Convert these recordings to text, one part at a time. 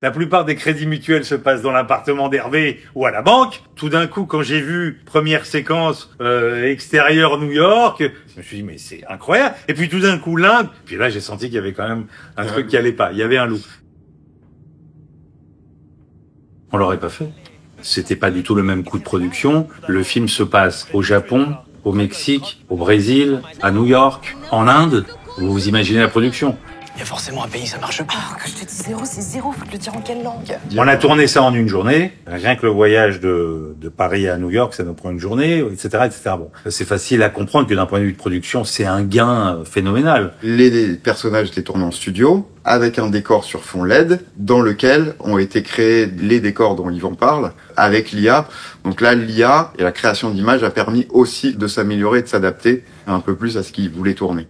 La plupart des crédits mutuels se passent dans l'appartement d'Hervé ou à la banque. Tout d'un coup, quand j'ai vu première séquence extérieure New York, je me suis dit mais c'est incroyable. Et puis tout d'un coup l'Inde, puis là j'ai senti qu'il y avait quand même un truc qui allait pas. Il y avait un loup. On l'aurait pas fait. C'était pas du tout le même coût de production. Le film se passe au Japon, au Mexique, au Brésil, à New York, en Inde. Vous imaginez la production. Il y a forcément un pays, ça marche pas. Oh, quand je te dis zéro, c'est zéro. Faut te le dire en quelle langue? On a tourné ça en une journée. Rien que le voyage de Paris à New York, ça nous prend une journée, etc., etc. Bon, c'est facile à comprendre que d'un point de vue de production, c'est un gain phénoménal. Les personnages étaient tournés en studio, avec un décor sur fond LED, dans lequel ont été créés les décors dont Yvan parle, avec l'IA. Donc là, l'IA et la création d'images a permis aussi de s'améliorer et de s'adapter un peu plus à ce qu'ils voulaient tourner.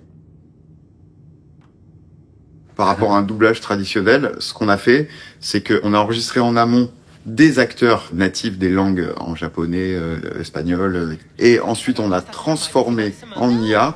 Par rapport à un doublage traditionnel, ce qu'on a fait, c'est qu'on a enregistré en amont des acteurs natifs des langues en japonais, espagnol, et ensuite on a transformé en IA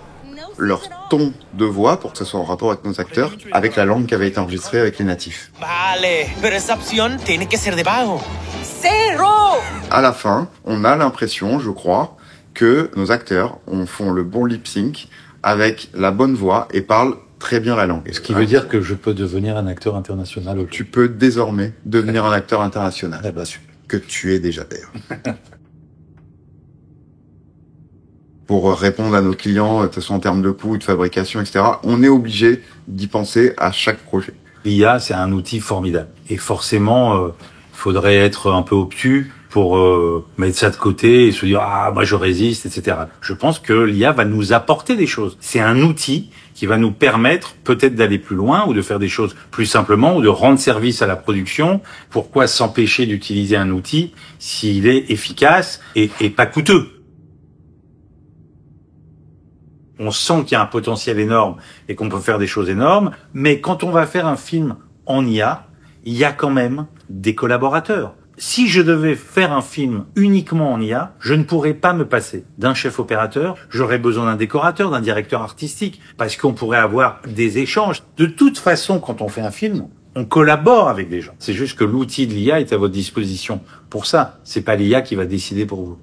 leur ton de voix pour que ce soit en rapport avec nos acteurs, avec la langue qui avait été enregistrée avec les natifs. Vale, pero esa opción tiene que ser de pago. Zéro! À la fin, on a l'impression, je crois, que nos acteurs font le bon lip sync avec la bonne voix et parlent très bien la langue. Ce qui veut dire que je peux devenir un acteur international. Tu peux désormais devenir un acteur international. Eh ben, super. Que tu es déjà d'ailleurs. Pour répondre à nos clients, que ce soit en termes de coûts, de fabrication, etc., on est obligé d'y penser à chaque projet. L'IA, c'est un outil formidable. Et forcément, faudrait être un peu obtus pour mettre ça de côté et se dire « Ah, moi je résiste », etc. Je pense que l'IA va nous apporter des choses. C'est un outil qui va nous permettre peut-être d'aller plus loin ou de faire des choses plus simplement ou de rendre service à la production. Pourquoi s'empêcher d'utiliser un outil s'il est efficace et pas coûteux? On sent qu'il y a un potentiel énorme et qu'on peut faire des choses énormes, mais quand on va faire un film en IA, il y a quand même des collaborateurs. Si je devais faire un film uniquement en IA, je ne pourrais pas me passer d'un chef opérateur, j'aurais besoin d'un décorateur, d'un directeur artistique, parce qu'on pourrait avoir des échanges. De toute façon, quand on fait un film, on collabore avec des gens. C'est juste que l'outil de l'IA est à votre disposition pour ça. C'est pas l'IA qui va décider pour vous.